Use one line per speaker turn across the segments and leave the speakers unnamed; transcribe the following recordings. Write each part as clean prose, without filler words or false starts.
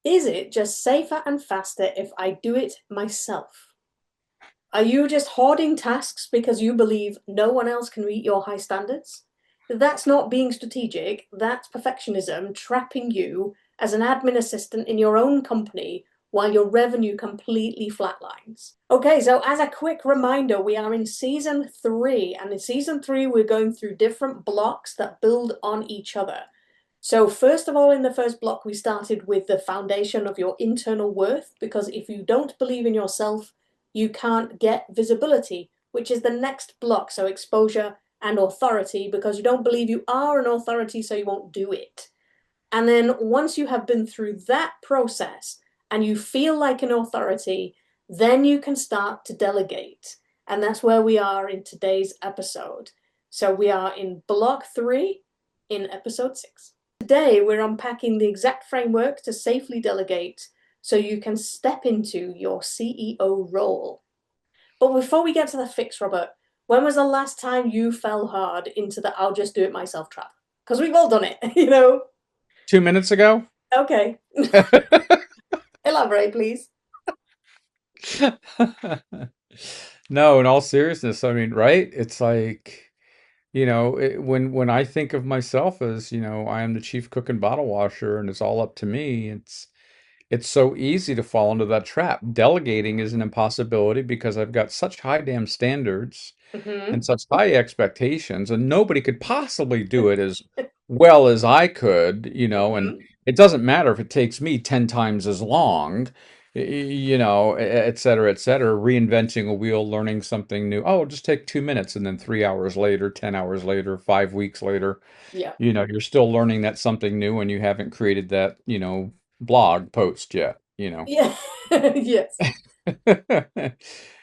Is it just safer and faster if I do it myself? Are you just hoarding tasks because you believe no one else can meet your high standards? That's not being strategic. That's perfectionism trapping you as an admin assistant in your own company while your revenue completely flatlines. Okay, so as a quick reminder, we are in season three, and in season three, we're going through different blocks that build on each other. So, first of all, in the first block, we started with the foundation of your internal worth, because if you don't believe in yourself, you can't get visibility, which is the next block. So, exposure and authority, because you don't believe you are an authority, so you won't do it. And then once you have been through that process and you feel like an authority, then you can start to delegate. And that's where we are in today's episode. So, we are in block three in episode six. Today, we're unpacking the exact framework to safely delegate so you can step into your CEO role. But before we get to the fix, Robert, when was the last time you fell hard into the I'll just do it myself trap? Because we've all done it, you know?
2 minutes ago?
Okay, elaborate, please.
No, in all seriousness, I mean, right? It's like, when I think of myself as, I am the chief cook and bottle washer and it's all up to me, it's so easy to fall into that trap. Delegating is an impossibility because I've got such high damn standards
Mm-hmm.
and such high expectations, and nobody could possibly do it as well as I could, and
Mm-hmm.
it doesn't matter if it takes me 10 times as long, et cetera, reinventing a wheel, learning something new. Oh, it'll just take 2 minutes, and then 3 hours later, 10 hours later, 5 weeks later,
Yeah.
you're still learning that something new and you haven't created that, blog post yet.
Yeah. Yes.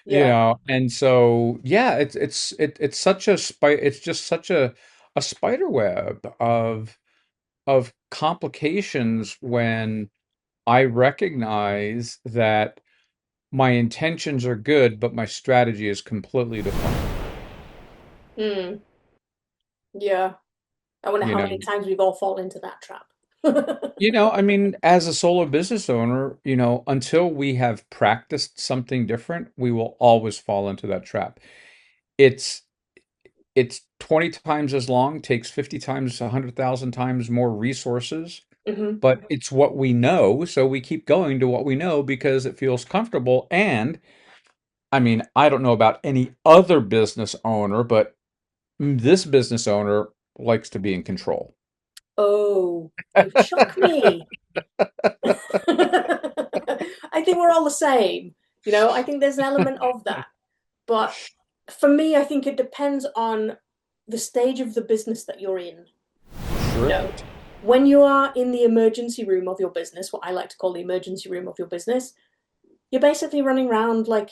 Yeah.
And so yeah, it's such a it's just such a spider web of complications when I recognize that my intentions are good, but my strategy is completely defunct.
Mm. Yeah. I wonder
You
how
know,
many times we've all fallen into that trap.
I mean, as a solo business owner, until we have practiced something different, we will always fall into that trap. It's it's 20 times as long, takes 50 times, 100,000 times more resources,
Hmm.
but it's what we know, so we keep going to what we know because it feels comfortable. And I mean, I don't know about any other business think but this business owner likes to be in control.
Oh, you shook me. I think we're all the same. I think there's an element of that. But for me, I think it depends on the stage of the business that you're in. You know,
Correct.
when you are in the emergency room of your business, what I like to call the emergency room of your business, you're basically running around like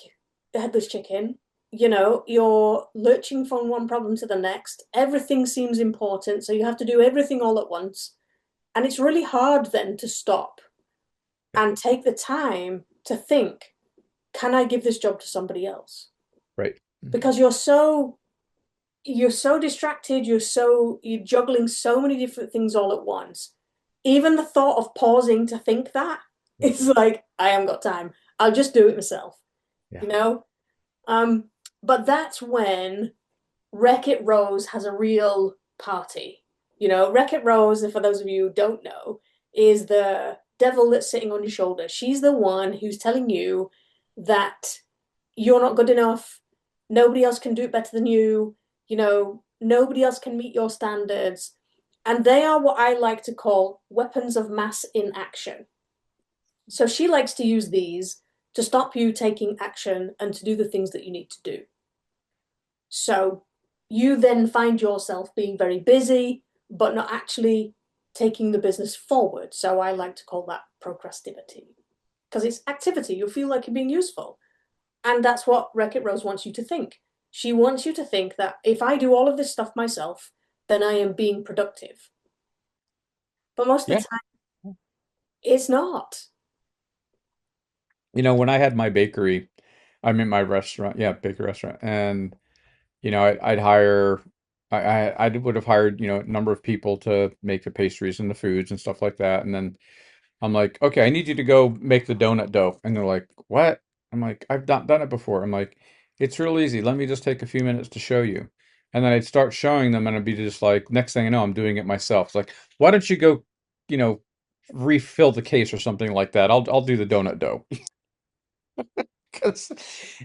a headless chicken. You're lurching from one problem to the next. Everything seems important, so you have to do everything all at once. And it's really hard then to stop
Yeah,
and take the time to think, can I give this job to somebody else?
right.
Because you're so distracted, you're juggling so many different things all at once. Even the thought of pausing to think that, it's like, I haven't got time. I'll just do it myself,
Yeah.
you know? Um, but that's when Wreck-It Rose has a real party. Wreck-It Rose, and for those of you who don't know, is the devil that's sitting on your shoulder. She's the one who's telling you that you're not good enough. Nobody else can do it better than you. Nobody else can meet your standards. And they are what I like to call weapons of mass inaction. So she likes to use these to stop you taking action and to do the things that you need to do. So you then find yourself being very busy, but not actually taking the business forward. So I like to call that procrastivity because it's activity. You feel like you're being useful. And that's what Wreck-It Rose wants you to think. She wants you to think that if I do all of this stuff myself, then I am being productive. But most of
Yeah.
the time, it's not.
When I had my bakery, I mean my restaurant, yeah, bakery restaurant, and I'd hire, I would have hired, a number of people to make the pastries and the foods and stuff like that. And then I'm like, okay, I need you to go make the donut dough. And they're like, what? I'm like, I've not done it before. I'm like, it's real easy. Let me just take a few minutes to show you. And then I'd start showing them and I'd be just like, next thing I know, I'm doing it myself. It's like, why don't you go, you know, refill the case or something like that? I'll do the donut dough. 'Cause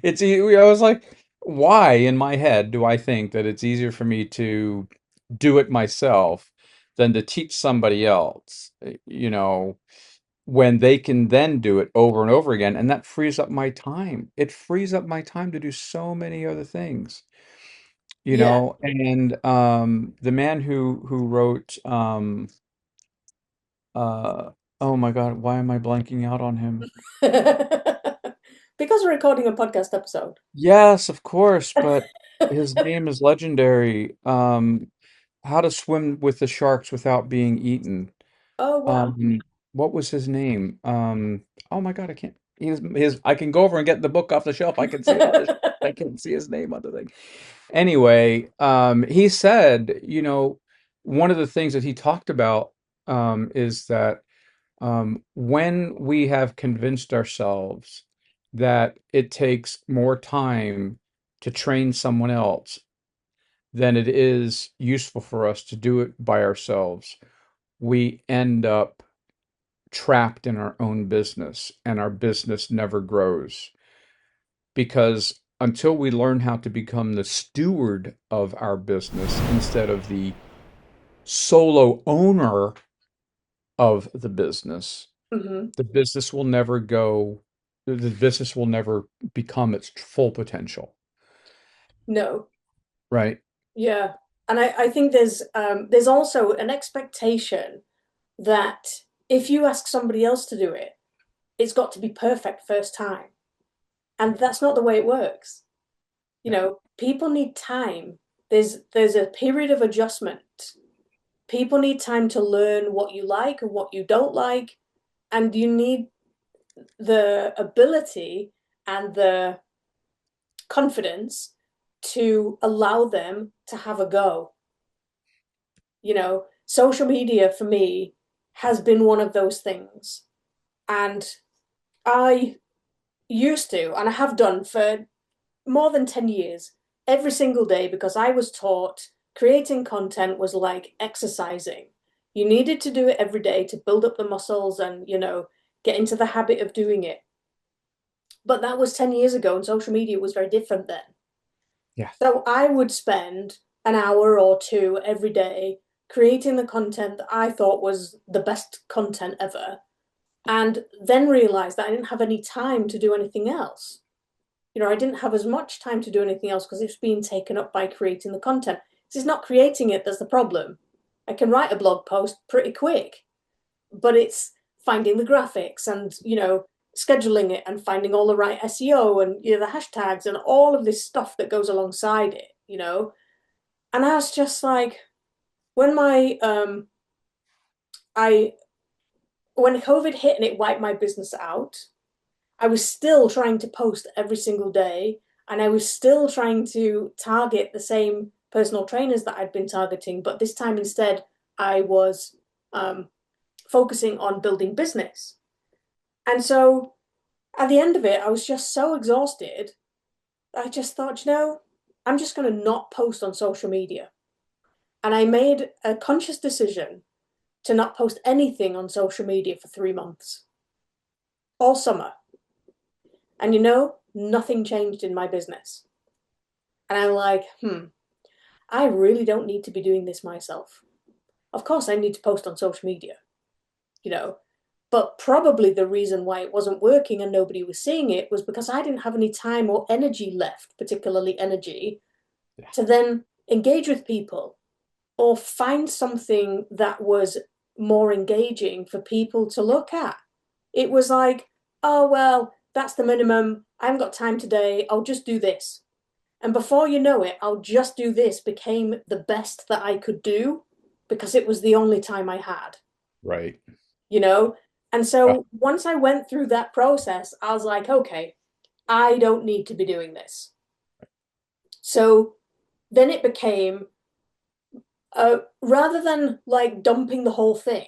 I was like, why in my head do I think that it's easier for me to do it myself than to teach somebody else? When they can then do it over and over again, and that frees up my time. It frees up my time to do so many other things,
Yeah.
and the man who wrote uh oh my God, why am I blanking out on him?
Because we're recording a podcast episode.
Yes, of course, but his name is legendary. How to Swim with the Sharks Without Being Eaten.
Oh, wow.
Um, what was his name? Oh my God, I can't. I can go over and get the book off the shelf. I can see it on the. I can't see his name on the thing. Anyway, he said, one of the things that he talked about is that when we have convinced ourselves that it takes more time to train someone else than it is useful for us to do it by ourselves, we end up trapped in our own business and our business never grows. Because until we learn how to become the steward of our business instead of the solo owner of
Hmm.
the business will never go, the business will never become its full potential,
No.
right?
Yeah. And I think there's also an expectation that if you ask somebody else to do it, it's got to be perfect first time. And that's not the way it works.
Yeah.
People need time. There's a period of adjustment. People need time to learn what you like and what you don't like, and you need the ability and the confidence to allow them to have a go. Social media for me has been one of those things. And I used to, and I have done for more than 10 years, every single day, because I was taught creating content was like exercising. You needed to do it every day to build up the muscles and, get into the habit of doing it. But that was 10 years ago, and social media was very different then.
Yeah.
So I would spend an hour or two every day creating the content that I thought was the best content ever, and then realize that I didn't have any time to do anything else. I didn't have as much time to do anything else because it's being taken up by creating the content. It's not creating it that's the problem. I can write a blog post pretty quick, but it's finding the graphics and, scheduling it and finding all the right SEO and, the hashtags and all of this stuff that goes alongside it. And I was just like, when my I when COVID hit and it wiped my business out, I was still trying to post every single day, and I was still trying to target the same personal trainers that I'd been targeting, but this time instead I was um, focusing on building business. And so at the end of it, I was just so exhausted. I just thought, I'm just going to not post on social media. And I made a conscious decision to not post anything on social media for 3 months, all summer. And nothing changed in my business. And I'm like, I really don't need to be doing this myself. Of course, I need to post on social media, you know, but probably the reason why it wasn't working and nobody was seeing it was because I didn't have any time or energy left, particularly energy,
Yeah.
to then engage with people or find something that was more engaging for people to look at. It was like, oh, well, that's the minimum. I haven't got time today. I'll just do this. And before you know it, I'll just do this became the best that I could do because it was the only time I had,
Right.
you know? And
Uh,
so once I went through that process, I was like, okay, I don't need to be doing this. So then it became rather than like dumping the whole thing,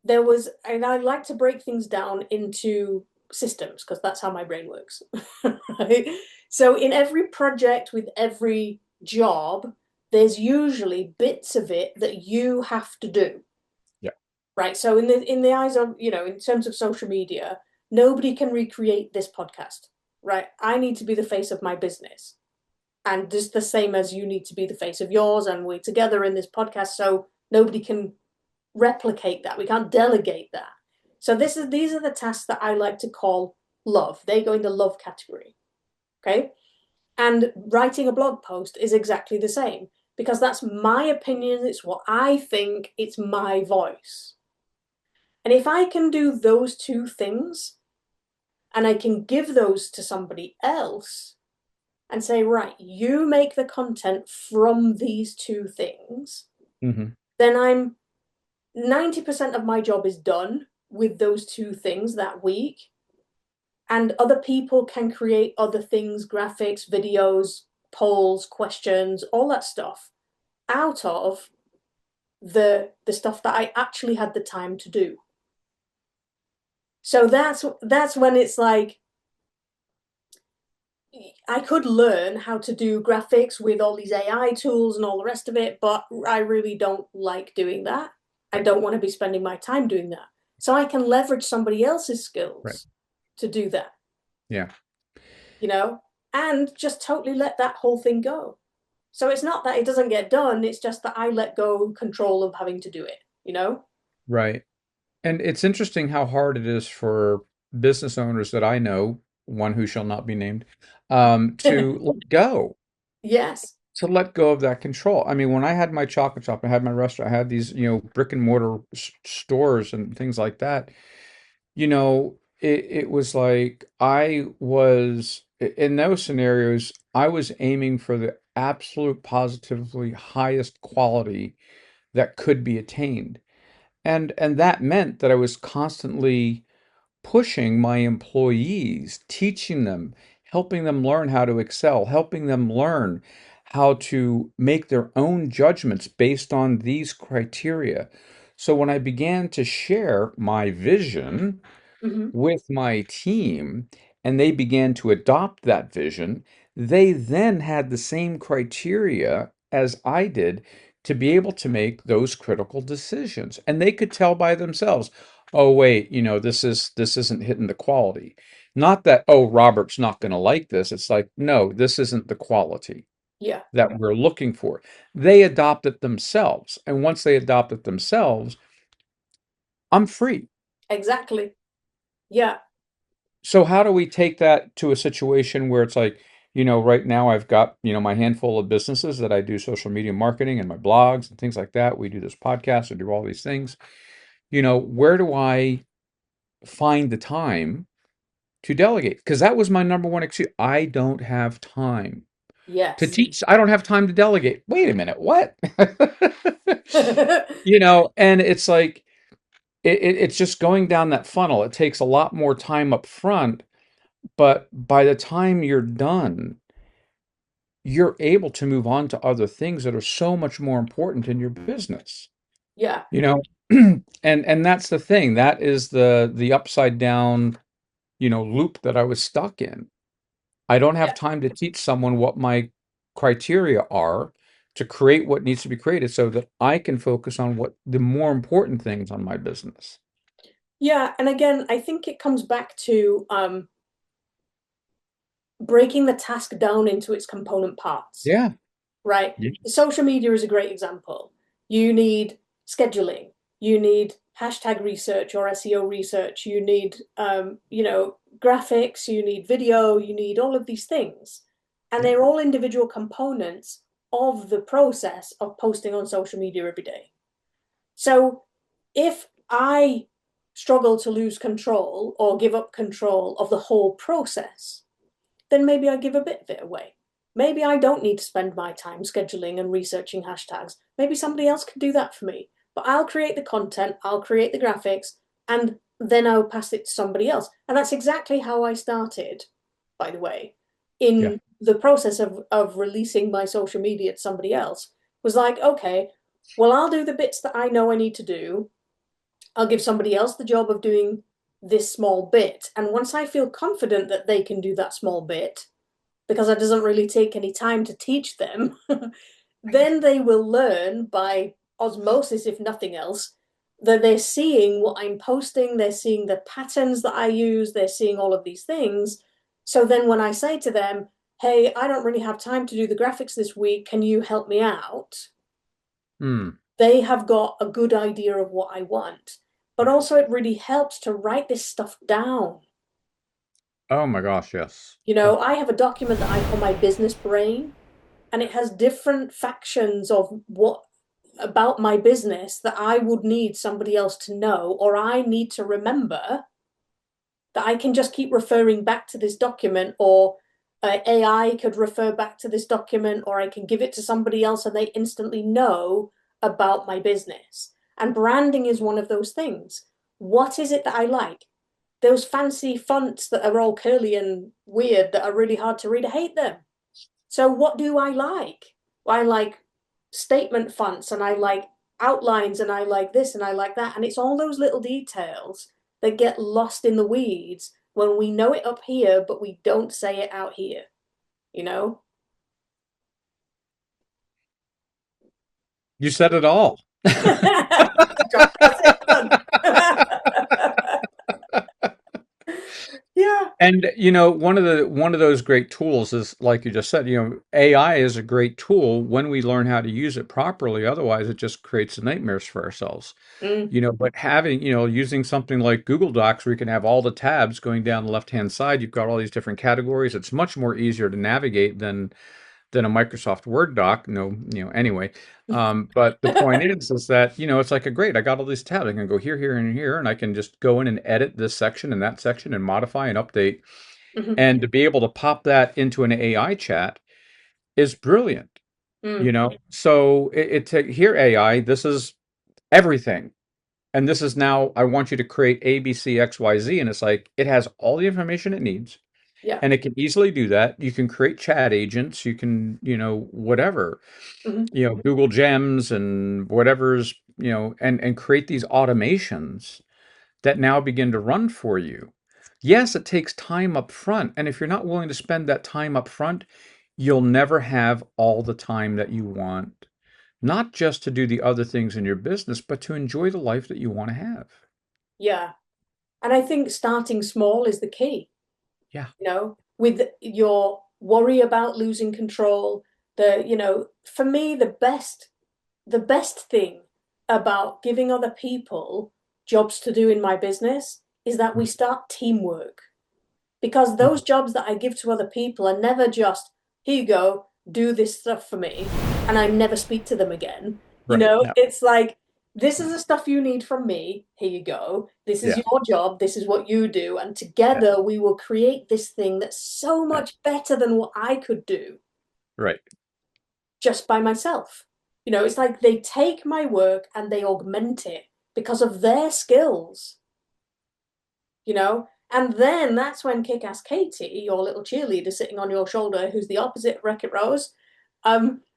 there was, and I like to break things down into systems because that's how my brain works. Right? So in every project with every job, there's usually bits of it that you have to do.
Yeah.
Right. So in the eyes of, in terms of social media, nobody can recreate this podcast. Right. I need to be the face of my business. And just the same as you need to be the face of yours, and we're together in this podcast, so nobody can replicate that. We can't delegate that. So these are the tasks that I like to call love. They go in the love category. Okay. And writing a blog post is exactly the same because that's my opinion. It's what I think. It's my voice. And if I can do those two things and I can give those to somebody else and say, right, you make the content from these two things,
Hmm.
then I'm 90% of my job is done with those two things that week. And other people can create other things, graphics, videos, polls, questions, all that stuff out of the stuff that I actually had the time to do. So that's when it's like I could learn how to do graphics with all these AI tools and all the rest of it, but I really don't like doing that. I
Right.
don't want to be spending my time doing that. So I can leverage somebody else's
Right.
skills to do that,
Yeah.
you know, and just totally let that whole thing go. So it's not that it doesn't get done, it's just that I let go control of having to do it, you know?
Right. And it's interesting how hard it is for business owners that I know, one who shall not be named, to let go,
Yes.
to let go of that control. I mean, when I had my chocolate shop, I had my restaurant, I had these, brick and mortar stores and things like that. It was like in those scenarios, I was aiming for the absolute positively highest quality that could be attained. And that meant that I was constantly pushing my employees, teaching them, helping them learn how to excel, helping them learn how to make their own judgments based on these criteria. So when I began to share my vision
Mm-hmm.
with my team and they began to adopt that vision, they then had the same criteria as I did to be able to make those critical decisions. And they could tell by themselves, oh wait, this isn't hitting the quality. Not that, oh, Robert's not going to like this. It's like, no, this isn't the quality
Yeah,
that we're looking for. They adopt it themselves. And once they adopt it themselves, I'm free.
exactly. Yeah.
So how do we take that to a situation where it's like, right now I've got, my handful of businesses that I do social media marketing and my blogs and things like that. We do this podcast and do all these things. Where do I find the time to delegate? Because that was my number one excuse. I don't have time to
Yes.
teach. I don't have time to delegate. Wait a minute, what? And it's like it's just going down that funnel. It takes a lot more time up front, but by the time you're done, you're able to move on to other things that are so much more important in your business.
Yeah.
You know, and that's the thing. That is the upside down, loop that I was stuck in. I don't have
Yeah.
time to teach someone what my criteria are to create what needs to be created so that I can focus on what the more important things on my business.
Yeah. And again, I think it comes back to breaking the task down into its component parts,
Yeah.
right?
Yeah.
Social media is a great example. You need scheduling, you need hashtag research or SEO research, you need, graphics, you need video, you need all of these things. And
Yeah.
they're all individual components of the process of posting on social media every day. So if I struggle to lose control or give up control of the whole process, then maybe I give a bit of it away. Maybe I don't need to spend my time scheduling and researching hashtags. Maybe somebody else can do that for me. But I'll create the content, I'll create the graphics, and then I'll pass it to somebody else. And that's exactly how I started, by the way,
Yeah.
in the process of releasing my social media to somebody else. Was like, okay, well, I'll do the bits that I know I need to do. I'll give somebody else the job of doing this small bit. And once I feel confident that they can do that small bit, because it doesn't really take any time to teach them, then they will learn by osmosis, if nothing else, that they're seeing what I'm posting, they're seeing the patterns that I use, they're seeing all of these things. So then when I say to them, hey, I don't really have time to do the graphics this week, can you help me out?
Hmm.
They have got a good idea of what I want. But also, it really helps to write this stuff down.
Oh my gosh, yes.
You
Oh,
know, I have a document that I call my business brain, and it has different factions of what about my business that I would need somebody else to know, or I need to remember, that I can just keep referring back to this document, or AI could refer back to this document, or I can give it to somebody else and they instantly know about my business. And branding is one of those things. What is it that I like? Those fancy fonts that are all curly and weird that are really hard to read, I hate them. So what do I like? I like statement fonts, and I like outlines, and I like this and I like that. And it's all those little details that get lost in the weeds when we know it up here, but we don't say it out here, you know?
you said it all.
Drop that's it, done. Yeah.
And one of those great tools is like you just said, AI is a great tool when we learn how to use it properly. Otherwise, it just creates nightmares for ourselves.
Mm,
But using something like Google Docs where you can have all the tabs going down the left-hand side, you've got all these different categories. It's much more easier to navigate than a Microsoft Word doc. No, anyway. But the point is that, it's like a great, I got all these tabs. I can go here, here, and here, and I can just go in and edit this section and that section and modify and update.
mhm,
And to be able to pop that into an AI chat is brilliant,
mm,
So here AI, this is everything. And this is now, I want you to create A, B, C, X, Y, Z. And it's like, it has all the information it needs.
yeah.
And it can easily do that. You can create chat agents. You can, whatever,
Mhm,
Google Gems and whatever's, and create these automations that now begin to run for you. Yes, it takes time up front. And if you're not willing to spend that time up front, you'll never have all the time that you want, not just to do the other things in your business, but to enjoy the life that you want to have.
yeah. And I think starting small is the key,
Yeah.
with your worry about losing control. For me, the best thing about giving other people jobs to do in my business is that we start teamwork. Because those jobs that I give to other people are never just, here you go, do this stuff for me, and I never speak to them again.
Right. No.
It's like, this
No.
is the stuff you need from me. Here you go. This is
Yeah.
your job. This is what you do. And
Yeah.
together we will create this thing that's so
Yeah.
much better than what I could do
Right.
just by myself. It's like they take my work and they augment it because of their skills, and then that's when Kick-Ass Katie, your little cheerleader sitting on your shoulder, who's the opposite of Wreck-It Rose,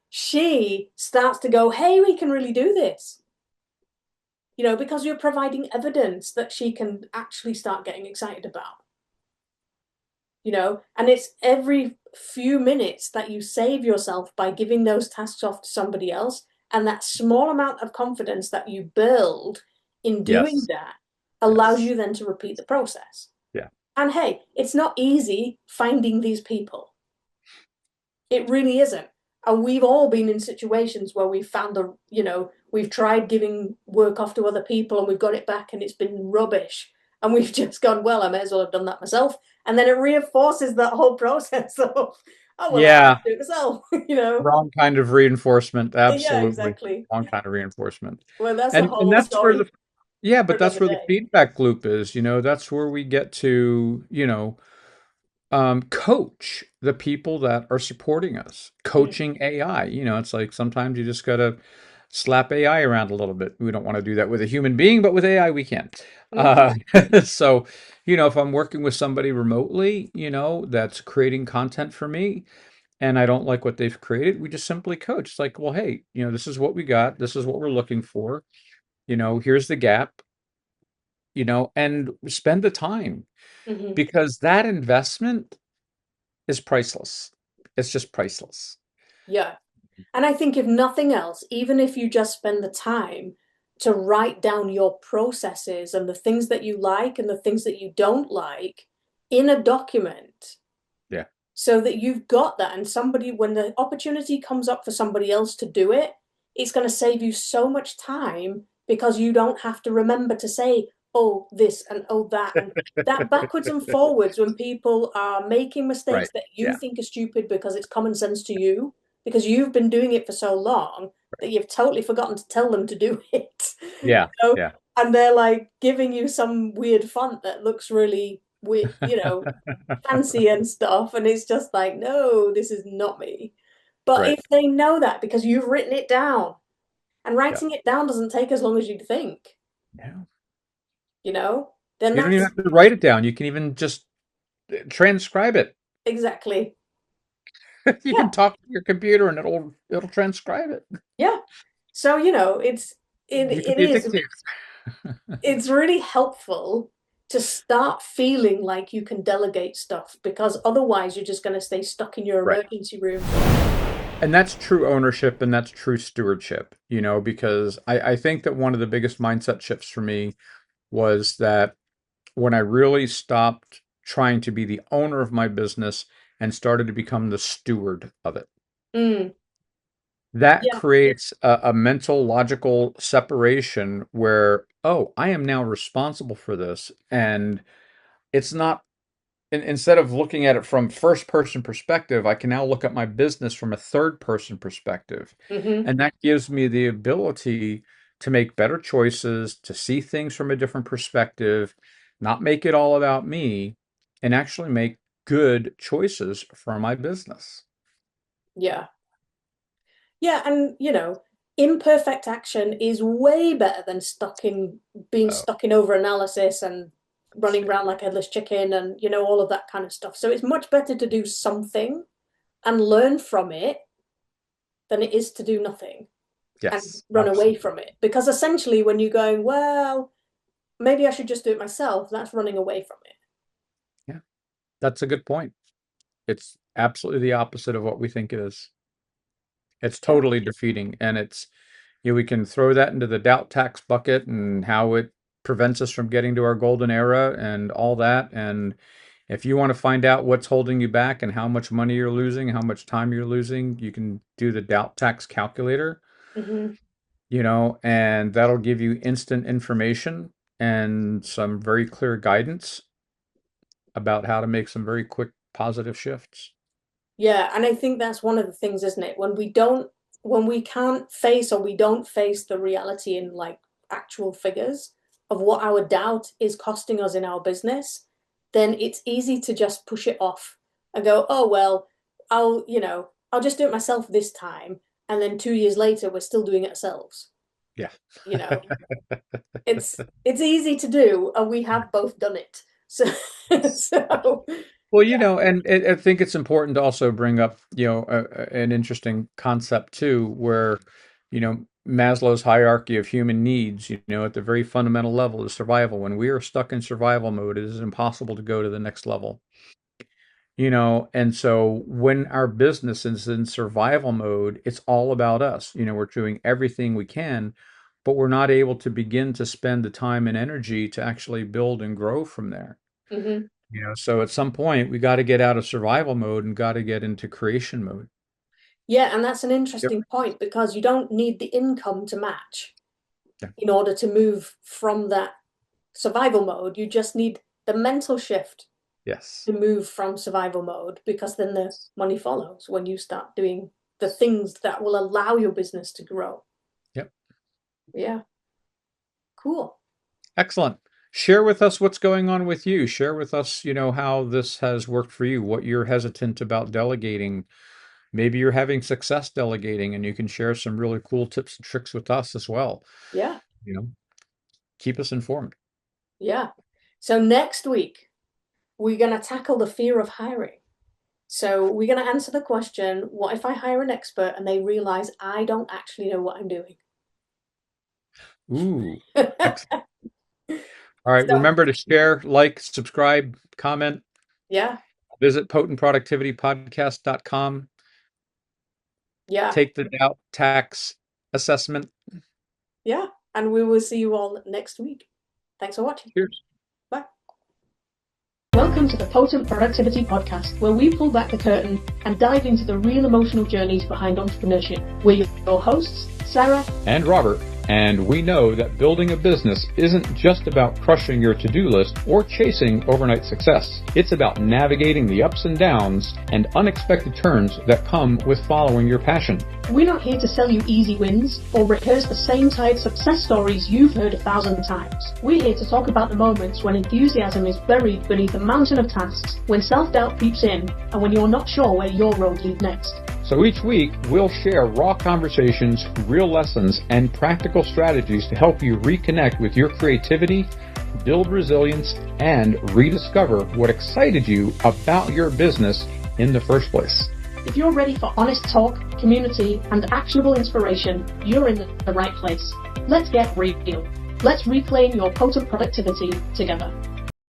she starts to go, hey, we can really do this, because you're providing evidence that she can actually start getting excited about, and it's every few minutes that you save yourself by giving those tasks off to somebody else, and that small amount of confidence that you build in doing
Yes.
that allows
Yes.
you then to repeat the process.
Yeah.
And hey, it's not easy finding these people. It really isn't. And we've all been in situations where we've found we've tried giving work off to other people and we've got it back and it's been rubbish. And we've just gone, well, I may as well have done that myself. And then it reinforces that whole process of, oh, well, I'll
Yeah.
do it myself.
Wrong kind of reinforcement.
Yeah,
Absolutely.
exactly.
Wrong kind of reinforcement.
Well, that's a
And
whole
that's where
story
yeah,
for
but that's
another
where the
day.
feedback loop is, that's where we get to, coach the people that are supporting us,
Mm.
coaching AI. It's like sometimes you just got to slap AI around a little bit. We don't want to do that with a human being, but with AI, we can.
Mm-hmm.
So, if I'm working with somebody remotely, that's creating content for me, and I don't like what they've created, we just simply coach. It's like, well, hey, this is what we got. This is what we're looking for. Here's the gap. and spend the time
Hmm.
because that investment is priceless. It's just priceless.
Yeah. And I think if nothing else, even if you just spend the time to write down your processes and the things that you like and the things that you don't like in a document,
Yeah.
so that you've got that, and somebody, when the opportunity comes up for somebody else to do it, it's going to save you so much time because you don't have to remember to say, oh, this and oh, that, and that backwards and forwards when people are making
Right.
mistakes that you
Yeah.
think are stupid because it's common sense to you, because you've been doing it for so long that you've totally forgotten to tell them to do it.
Yeah.
So,
Yeah.
and they're like giving you some weird font that looks really weird, fancy and stuff, and it's just like, no, this is not me. But
Right.
if they know that because you've written it down, and
Yeah.
writing it down doesn't take as long as you'd think,
Yeah.
you know, then
You don't even
that's
have to write it down. You can even just transcribe it.
exactly.
You
Yeah,
can talk to your computer and it'll transcribe it.
yeah. So, it's it
You could
it
be a
is
dictator.
it's really helpful to start feeling like you can delegate stuff, because otherwise you're just going to stay stuck in your
Right.
emergency room forever.
And that's true ownership and that's true stewardship, because I think that one of the biggest mindset shifts for me was that when I really stopped trying to be the owner of my business and started to become the steward of it.
Mm,
That
yeah.
creates a mental, logical separation where, oh, I am now responsible for this. And it's not, instead of looking at it from first person perspective, I can now look at my business from a third person perspective.
Hmm.
And that gives me the ability to make better choices, to see things from a different perspective, not make it all about me, and actually make good choices for my business.
Yeah. Yeah, and imperfect action is way better than being
Oh,
stuck in over analysis and running around like a headless chicken and all of that kind of stuff. So it's much better to do something and learn from it than it is to do nothing and
yes,
run away
absolutely.
from it. Because essentially when you're going, well, maybe I should just do it myself, that's running away from it.
Yeah, that's a good point. It's absolutely the opposite of what we think it is. It's
Yeah.
totally defeating. And we can throw that into the doubt tax bucket and how it prevents us from getting to our golden era and all that. And if you want to find out what's holding you back and how much money you're losing, how much time you're losing, you can do the doubt tax calculator,
Hmm.
and that'll give you instant information and some very clear guidance about how to make some very quick positive shifts.
Yeah, and I think that's one of the things, isn't it? When we can't face, or we don't face the reality in like actual figures of what our doubt is costing us in our business, then it's easy to just push it off and go, oh well, I'll just do it myself this time. And then 2 years later, we're still doing it ourselves.
Yeah.
You know, it's easy to do, and we have both done it. So so
Well,
yeah.
and I think it's important to also bring up, an interesting concept too, where, Maslow's hierarchy of human needs, at the very fundamental level is survival. When we are stuck in survival mode, it is impossible to go to the next level, and so when our business is in survival mode, it's all about us. We're doing everything we can, but we're not able to begin to spend the time and energy to actually build and grow from there.
Hmm.
So at some point we got to get out of survival mode and got to get into creation mode.
Yeah, and that's an
Yep.
interesting point because you don't need the income to match
Yeah.
in order to move from that survival mode. You just need the mental shift
Yes.
to move from survival mode, because then the money follows when you start doing the things that will allow your business to grow.
Yep.
Yeah, cool.
Excellent. Share with us what's going on with you. Share with us, how this has worked for you, what you're hesitant about delegating. Maybe you're having success delegating and you can share some really cool tips and tricks with us as well.
Yeah,
You know, keep us informed.
yeah. So next week, we're going to tackle the fear of hiring. So we're going to answer the question, what if I hire an expert and they realize I don't actually know what I'm doing?
Ooh, excellent. All right.
So,
Remember to share, like, subscribe, comment,
yeah,
visit potentproductivitypodcast.com,
yeah,
take the doubt tax assessment.
yeah. And we will see you all next week. Thanks for watching.
Cheers.
Bye. Welcome to the Potent Productivity Podcast, where we pull back the curtain and dive into the real emotional journeys behind entrepreneurship. We're your hosts, Sarah
And Robert. And we know that building a business isn't just about crushing your to-do list or chasing overnight success. It's about navigating the ups and downs and unexpected turns that come with following your passion.
We're not here to sell you easy wins or rehearse the same tired success stories you've heard 1,000 times. We're here to talk about the moments when enthusiasm is buried beneath a mountain of tasks, when self-doubt creeps in, and when you're not sure where your road leads next.
So each week, we'll share raw conversations, real lessons, and practical strategies to help you reconnect with your creativity, build resilience, and rediscover what excited you about your business in the first place.
If you're ready for honest talk, community, and actionable inspiration, you're in the right place. Let's get real. Let's reclaim your potent productivity together.